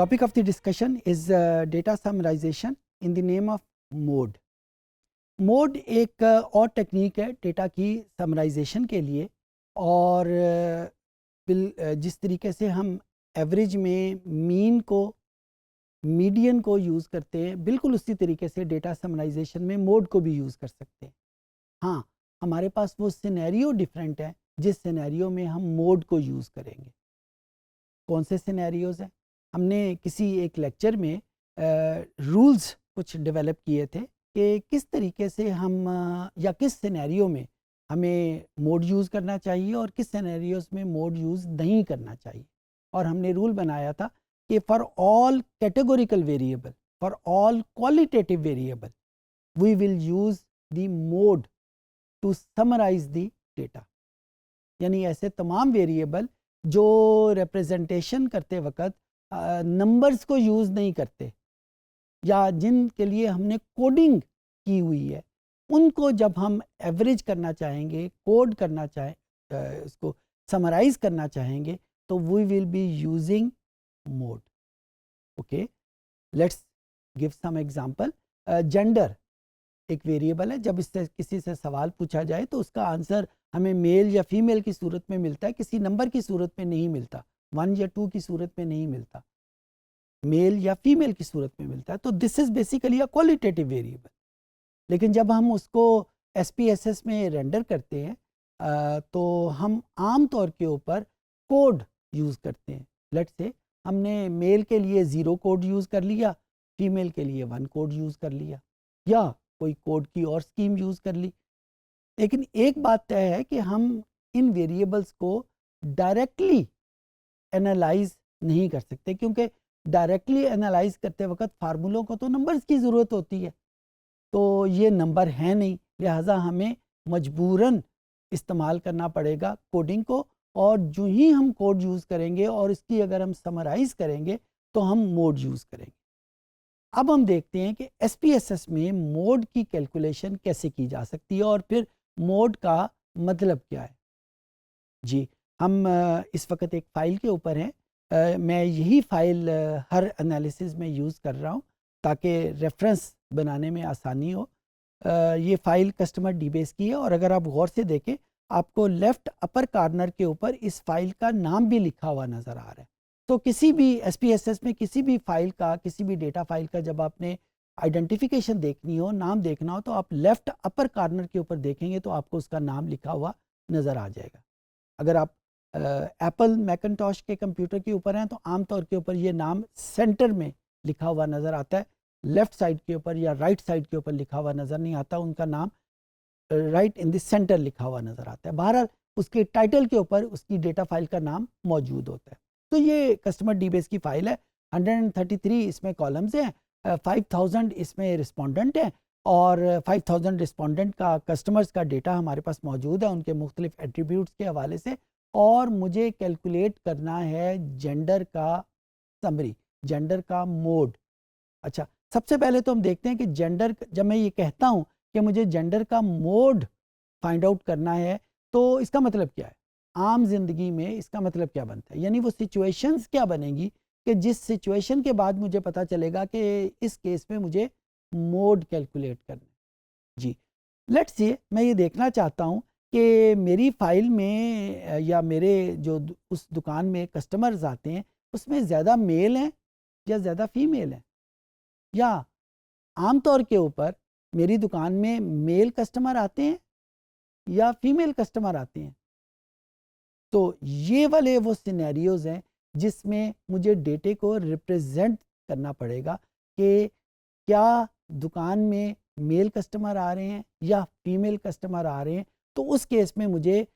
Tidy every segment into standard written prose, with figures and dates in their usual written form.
topic of the discussion is data summarization in the name of mode. Mode एक और technique है data की summarization के लिए, और जिस तरीके से हम एवरेज में मीन को मीडियन को यूज़ करते हैं, बिल्कुल उसी तरीके से डेटा समराइजेशन में मोड को भी यूज़ कर सकते हैं। हाँ, हमारे पास वो सिनेरियो डिफरेंट है जिस सिनेरियो में हम मोड को यूज़ करेंगे। कौन से सिनेरियोज़ हैं? हमने किसी एक लेक्चर में रूल्स कुछ डेवलप किए थे कि किस तरीके से हम या किस सिनेरियो में हमें मोड यूज़ करना चाहिए और किस सिनेरियोज़ में मोड यूज़ नहीं करना चाहिए। और हमने रूल बनाया था कि for all categorical variable, for all qualitative variable, we will use the mode to summarize the data. यानी ऐसे तमाम वेरिएबल जो रिप्रेजेंटेशन करते वक्त नंबर्स को यूज़ नहीं करते या जिनके लिए हमने कोडिंग की हुई है, उनको जब हम एवरेज करना चाहेंगे, कोड करना इसको समराइज करना चाहेंगे, तो we will be using mode. Okay, let's give some example. Gender एक वेरिएबल है। जब इससे किसी से सवाल पूछा जाए तो उसका आंसर हमें मेल या फीमेल की सूरत में मिलता है, किसी नंबर की सूरत में नहीं मिलता, 1 या 2 की सूरत में नहीं मिलता, मेल या फीमेल की सूरत में मिलता है। तो this is basically a qualitative variable. लेकिन जब हम उसको SPSS में रेंडर करते हैं तो हम आम तौर के ऊपर कोड यूज़ करते हैं। लेट्स से हमने मेल के लिए 0 कोड यूज़ कर लिया, फीमेल के लिए 1 कोड यूज़ कर लिया, या कोई कोड की और स्कीम यूज़ कर ली। लेकिन एक बात तय है कि हम इन वेरिएबल्स को डायरेक्टली एनालाइज नहीं कर सकते, क्योंकि डायरेक्टली एनालाइज करते वक्त फार्मूलों को तो नंबर्स की ज़रूरत होती है, तो ये नंबर है नहीं, लिहाजा हमें मजबूरन इस्तेमाल करना पड़ेगा कोडिंग को। और जो ही हम कोड यूज़ करेंगे और इसकी अगर हम समराइज़ करेंगे तो हम मोड यूज़ करेंगे। अब हम देखते हैं कि SPSS में मोड की कैलकुलेशन कैसे की जा सकती है और फिर मोड का मतलब क्या है। जी, हम इस वक्त एक फ़ाइल के ऊपर हैं। मैं यही फ़ाइल हर एनालिसिस में यूज़ कर रहा हूँ ताकि रेफरेंस बनाने में आसानी हो। ये फ़ाइल कस्टमर डीबेस की है, और अगर आप गौर से देखें आपको लेफ़्ट अपर कॉर्नर के ऊपर इस फ़ाइल का नाम भी लिखा हुआ नज़र आ रहा है। तो किसी भी SPSS में किसी भी फ़ाइल का, किसी भी डेटा फ़ाइल का जब आपने आइडेंटिफिकेशन देखनी हो, नाम देखना हो, तो आप लेफ़्ट अपर कॉर्नर के ऊपर देखेंगे तो आपको उसका नाम लिखा हुआ नज़र आ जाएगा। अगर आप एप्पल मैकिन्टॉश के कंप्यूटर के ऊपर हैं तो आमतौर के ऊपर ये नाम सेंटर में लिखा हुआ नज़र आता है, लेफ़्ट साइड के ऊपर या राइट साइड के ऊपर लिखा हुआ नज़र नहीं आता। उनका नाम राइट इन द सेंटर लिखा हुआ नज़र आता है। बहरहाल उसके टाइटल के ऊपर उसकी डेटा फाइल का नाम मौजूद होता है। तो ये कस्टमर डीबेस की फ़ाइल है। 133 इसमें कॉलम्स हैं, 5000 इसमें रिस्पोंडेंट हैं, और 5000 रिस्पोंडेंट का कस्टमर्स का डेटा हमारे पास मौजूद है उनके मुख्तलिफ एट्रीब्यूट्स के हवाले से। और मुझे कैलकुलेट करना है जेंडर का समरी, जेंडर का मोड। अच्छा, सबसे पहले तो हम देखते हैं कि जेंडर, जब मैं ये कहता हूँ कि मुझे जेंडर का मोड फाइंड आउट करना है, तो इसका मतलब क्या है? आम जिंदगी में इसका मतलब क्या बनता है? यानी वो सिचुएशंस क्या बनेंगी कि जिस सिचुएशन के बाद मुझे पता चलेगा कि इस केस में मुझे मोड कैलकुलेट करना है। जी, लेट्स से मैं ये देखना चाहता हूँ कि मेरी फ़ाइल में या मेरे जो उस दुकान में कस्टमर्स आते हैं उसमें ज़्यादा मेल हैं या ज़्यादा फीमेल हैं, या आम तौर के ऊपर मेरी दुकान में मेल कस्टमर आते हैं या फीमेल कस्टमर आते हैं। तो ये वाले वो सिनेरियोज़ हैं जिसमें मुझे डेटे को रिप्रेजेंट करना पड़ेगा कि क्या दुकान में मेल कस्टमर आ रहे हैं या फीमेल कस्टमर आ रहे हैं। तो उस केस में मुझे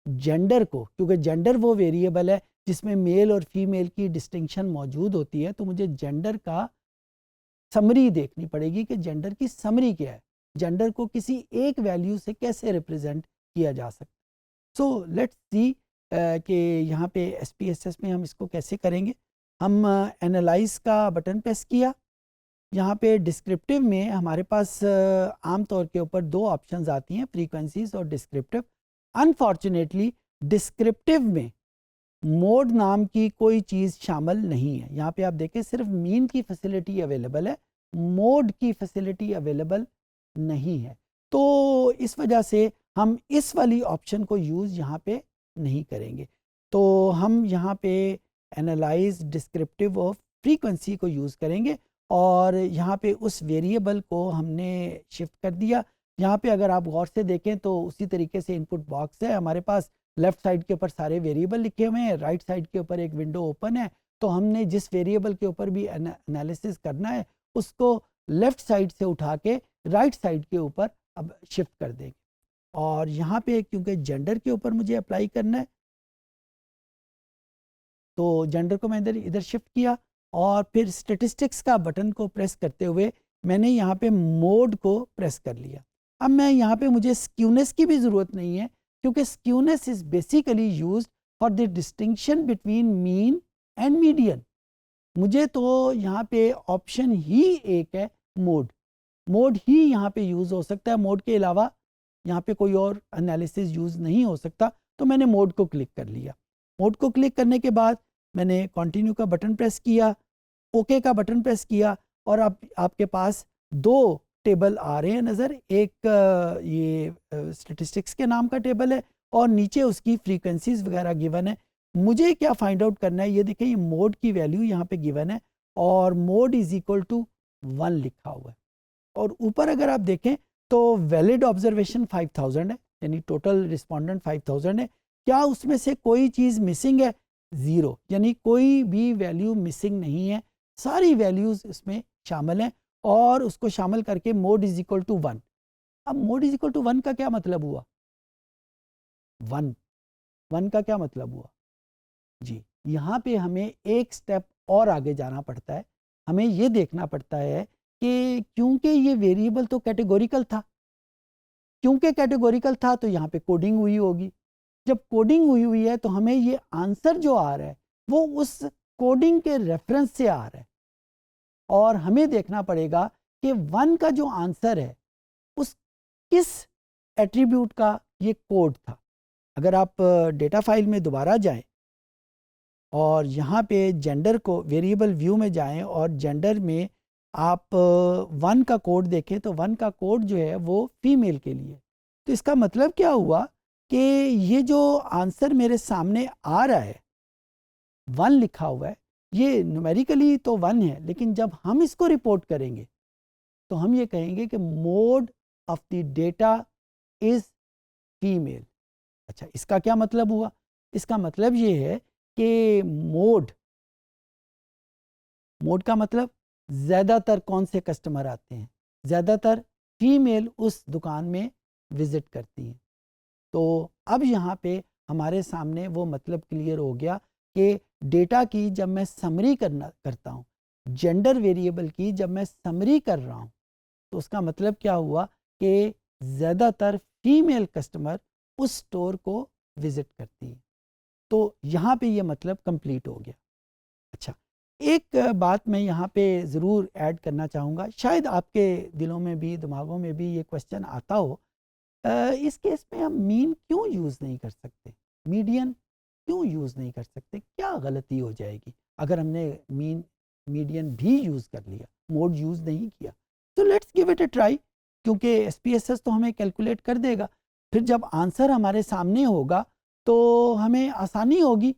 जेंडर को, क्योंकि जेंडर वो वेरिएबल है जिसमें मेल और फीमेल की डिस्टिंक्शन मौजूद होती है, तो मुझे जेंडर का समरी देखनी पड़ेगी कि जेंडर की समरी क्या है, जेंडर को किसी एक वैल्यू से कैसे रिप्रेजेंट किया जा सकता है। सो लेट्स सी कि यहाँ पे SPSS में हम इसको कैसे करेंगे। हम एनालाइज का बटन प्रेस किया। यहाँ पे डिस्क्रिप्टिव में हमारे पास आम तौर के ऊपर 2 ऑप्शंस आती हैं, फ्रीक्वेंसीज और डिस्क्रिप्टिव। अनफॉर्चुनेटली डिस्क्रिप्टिव में मोड नाम की कोई चीज़ शामिल नहीं है। यहाँ पे आप देखें सिर्फ मीन की फैसिलिटी अवेलेबल है, मोड की फैसिलिटी अवेलेबल नहीं है। तो इस वजह से हम इस वाली ऑप्शन को यूज़ यहाँ पे नहीं करेंगे। तो हम यहाँ पे एनालाइज डिस्क्रिप्टिव ऑफ फ्रीक्वेंसी को यूज़ करेंगे और यहाँ पे उस वेरिएबल को हमने शिफ्ट कर दिया। यहाँ पे अगर आप गौर से देखें तो उसी तरीके से इनपुट बॉक्स है हमारे पास, लेफ्ट साइड के ऊपर सारे वेरिएबल लिखे हुए हैं, राइट साइड के ऊपर एक विंडो ओपन है। तो हमने जिस वेरिएबल के ऊपर भी एनालिसिस करना है उसको लेफ्ट साइड से उठा के राइट साइड के ऊपर अब शिफ्ट कर देंगे। और यहाँ पे क्योंकि जेंडर के ऊपर मुझे अप्लाई करना है तो जेंडर को मैं इधर इधर शिफ्ट किया और फिर स्टेटिस्टिक्स का बटन को प्रेस करते हुए मैंने यहाँ पे मोड को प्रेस कर लिया। अब मैं यहाँ पे मुझे स्क्यूनेस की भी ज़रूरत नहीं है क्योंकि skewness is basically used for the distinction between mean and median. मुझे तो यहाँ पे ऑप्शन ही एक है मोड, मोड ही यहाँ पे यूज़ हो सकता है, मोड के अलावा यहाँ पे कोई और एनालिसिस यूज़ नहीं हो सकता। तो मैंने मोड को क्लिक कर लिया। मोड को क्लिक करने के बाद मैंने कंटिन्यू का बटन प्रेस किया, ओके का बटन प्रेस किया और अब आपके पास दो टेबल आ रहे हैं नज़र। एक ये स्टेटिस्टिक्स के नाम का टेबल है और नीचे उसकी फ्रीक्वेंसीज वगैरह गिवन है। मुझे क्या फाइंड आउट करना है, ये देखिए ये मोड की वैल्यू यहाँ पे गिवन है और मोड इज इक्वल टू 1 लिखा हुआ है। और ऊपर अगर आप देखें तो वैलिड ऑब्जर्वेशन 5000 है, यानी टोटल रिस्पोंडेंट 5000 है। क्या उसमें से कोई चीज़ मिसिंग है? ज़ीरो, यानी कोई भी वैल्यू मिसिंग नहीं है, सारी वैल्यूज़ इसमें शामिल हैं और उसको शामिल करके मोड इज इक्वल टू 1। अब मोड इज इक्वल टू 1 का क्या मतलब हुआ? 1 का क्या मतलब हुआ जी? यहाँ पे हमें एक स्टेप और आगे जाना पड़ता है। हमें ये देखना पड़ता है कि क्योंकि ये वेरिएबल तो कैटेगोरिकल था, क्योंकि कैटेगोरिकल था तो यहाँ पे कोडिंग हुई होगी। जब कोडिंग हुई हुई है तो हमें ये आंसर जो आ रहा है वो उस कोडिंग के रेफरेंस से आ रहा है और हमें देखना पड़ेगा कि 1 का जो आंसर है उस किस एट्रीब्यूट का ये कोड था। अगर आप डेटा फाइल में दोबारा जाएं और यहाँ पे जेंडर को वेरिएबल व्यू में जाएं और जेंडर में आप 1 का कोड देखें तो 1 का कोड जो है वो फीमेल के लिए। तो इसका मतलब क्या हुआ कि ये जो आंसर मेरे सामने आ रहा है 1 लिखा हुआ है, ये न्यूमेरिकली तो 1 है, लेकिन जब हम इसको रिपोर्ट करेंगे तो हम ये कहेंगे कि mode of the data is female. अच्छा, इसका क्या मतलब हुआ? इसका मतलब ये है कि मोड का मतलब ज़्यादातर कौन से कस्टमर आते हैं? ज़्यादातर फीमेल उस दुकान में विज़िट करती हैं। तो अब यहाँ पे हमारे सामने वो मतलब क्लियर हो गया कि डेटा की जब मैं समरी करता हूँ, जेंडर वेरिएबल की जब मैं समरी कर रहा हूँ तो उसका मतलब क्या हुआ कि ज़्यादातर फीमेल कस्टमर उस स्टोर को विज़िट करती हैं। तो यहाँ पे ये मतलब कंप्लीट हो गया। अच्छा, एक बात मैं यहाँ पे ज़रूर ऐड करना चाहूँगा, शायद आपके दिलों में भी दिमागों में भी ये क्वेश्चन आता हो, इस केस में हम मीन क्यों यूज़ नहीं कर सकते, मीडियन क्यों यूज़ नहीं कर सकते? क्या गलती हो जाएगी अगर हमने मीडियन भी यूज़ कर लिया, मोड यूज़ नहीं किया? तो let's give it a try, क्योंकि एसपीएसएस तो हमें कैलकुलेट कर देगा। फिर जब आंसर हमारे सामने होगा तो हमें आसानी होगी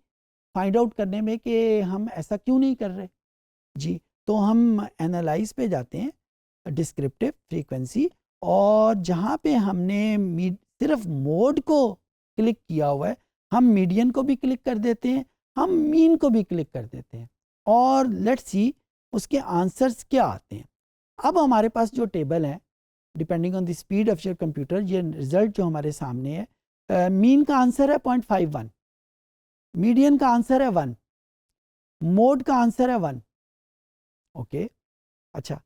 फाइंड आउट करने में कि हम ऐसा क्यों नहीं कर रहे जी। तो हम एनालाइज पे जाते हैं, डिस्क्रिप्टिव फ्रीक्वेंसी, और जहाँ पे हमने सिर्फ मोड को क्लिक किया हुआ है, हम मीडियन को भी क्लिक कर देते हैं, हम मीन को भी क्लिक कर देते हैं और लेट्स सी उसके आंसर्स क्या आते हैं। अब हमारे पास जो टेबल है, depending on the speed of your computer, ये रिजल्ट जो हमारे सामने है, मीन का आंसर है 0.51, मीडियन का आंसर है 1, मोड का आंसर है 1। ओके, अच्छा,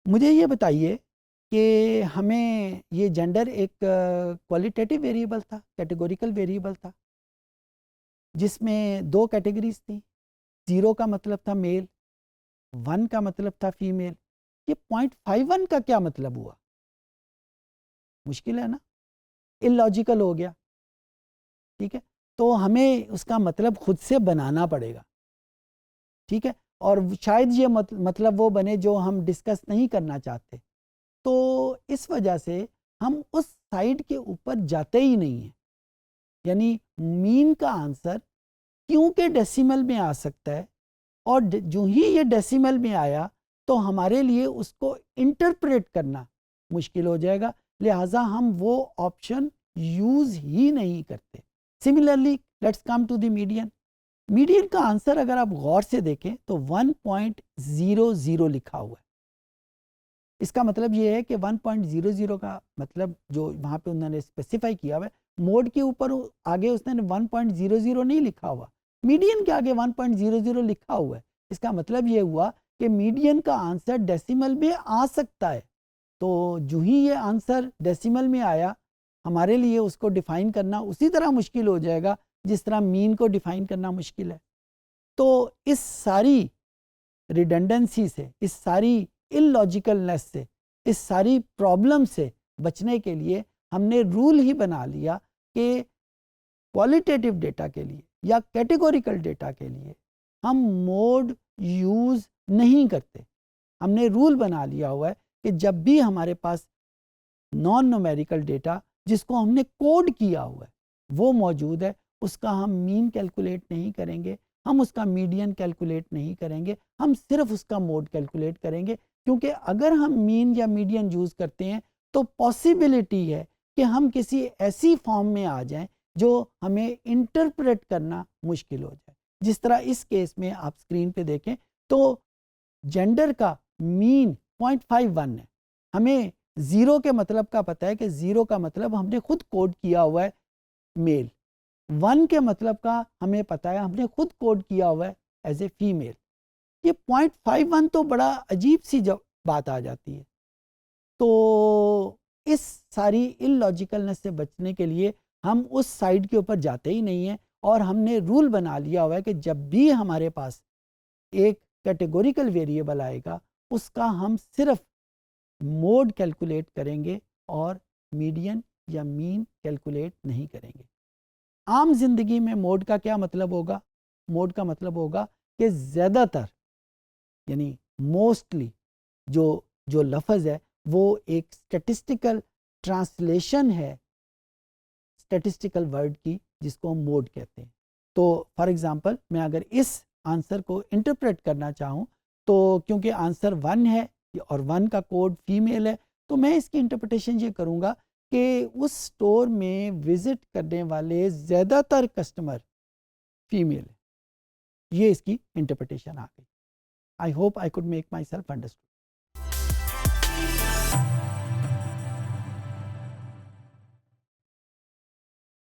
मुझे ये बताइए कि हमें ये जेंडर एक क्वालिटेटिव वेरिएबल था, कैटेगोरिकल वेरिएबल था, जिसमें दो कैटेगरीज थी। 0 का मतलब था मेल, 1 का मतलब था फीमेल। ये 0.51 का क्या मतलब हुआ? मुश्किल है ना, इलॉजिकल हो गया। ठीक है, तो हमें उसका मतलब खुद से बनाना पड़ेगा, ठीक है। और शायद ये मतलब वो बने जो हम डिस्कस नहीं करना चाहते। तो इस वजह से हम उस साइड के ऊपर जाते ही नहीं हैं। यानी मीन का आंसर क्योंकि डेसिमल में आ सकता है, और जो ही ये डेसिमल में आया तो हमारे लिए उसको इंटरप्रेट करना मुश्किल हो जाएगा, लिहाजा हम वो ऑप्शन यूज़ ही नहीं करते। Similarly let's come to the median. Median का आंसर अगर आप गौर से देखें तो 1.00 लिखा हुआ है। इसका मतलब ये है कि 1.00 का मतलब जो वहाँ पे उन्होंने स्पेसिफाई किया हुआ है, मोड के ऊपर आगे उसने 1.00 नहीं लिखा हुआ, मीडियन के आगे 1.00 लिखा हुआ है। इसका मतलब ये हुआ कि मीडियन का आंसर डेसिमल में आ सकता है। तो जो ही ये आंसर डेसिमल में आया, हमारे लिए उसको डिफ़ाइन करना उसी तरह मुश्किल हो जाएगा जिस तरह मीन को डिफ़ाइन करना मुश्किल है। तो इस सारी रिडंडेंसी से, इस सारी इलॉजिकलनेस से, इस सारी प्रॉब्लम से बचने के लिए हमने रूल ही बना लिया कि क्वालिटेटिव डेटा के लिए या कैटेगोरिकल डेटा के लिए हम मोड यूज़ नहीं करते। हमने रूल बना लिया हुआ है कि जब भी हमारे पास नॉन न्यूमेरिकल डेटा जिसको हमने कोड किया हुआ है वो मौजूद है, उसका हम मीन कैलकुलेट नहीं करेंगे, हम उसका मीडियन कैलकुलेट नहीं करेंगे, हम सिर्फ उसका मोड कैलकुलेट करेंगे। क्योंकि अगर हम मीन या मीडियन यूज़ करते हैं तो पॉसिबिलिटी है कि हम किसी ऐसी फॉर्म में आ जाएं जो हमें इंटरप्रेट करना मुश्किल हो जाए। जिस तरह इस केस में आप स्क्रीन पे देखें तो जेंडर का मीन 0.51 है। हमें ज़ीरो के मतलब का पता है कि ज़ीरो का मतलब हमने खुद कोड किया हुआ है मेल, 1 के मतलब का हमें पता है हमने खुद कोड किया हुआ है एज ए फीमेल। ये 0.51 तो बड़ा अजीब सी बात आ जाती है। तो इस सारी इलॉजिकलनेस से बचने के लिए हम उस साइड के ऊपर जाते ही नहीं हैं, और हमने रूल बना लिया हुआ है कि जब भी हमारे पास एक कैटेगोरिकल वेरिएबल आएगा उसका हम सिर्फ मोड कैलकुलेट करेंगे और मीडियन या मीन कैलकुलेट नहीं करेंगे। आम जिंदगी में मोड का क्या मतलब होगा? मोड का मतलब होगा कि ज़्यादातर यानी मोस्टली जो जो लफ्ज़ है वो एक स्टैटिस्टिकल ट्रांसलेशन है स्टैटिस्टिकल वर्ड की, जिसको हम मोड कहते हैं। तो फॉर एग्जांपल मैं अगर इस आंसर को इंटरप्रेट करना चाहूँ तो क्योंकि आंसर 1 है और 1 का कोड फीमेल है, तो मैं इसकी इंटरप्रिटेशन ये करूँगा कि उस स्टोर में विज़िट करने वाले ज़्यादातर कस्टमर फीमेल है। ये इसकी इंटरप्रिटेशन आ गई। I hope I could make my self understood.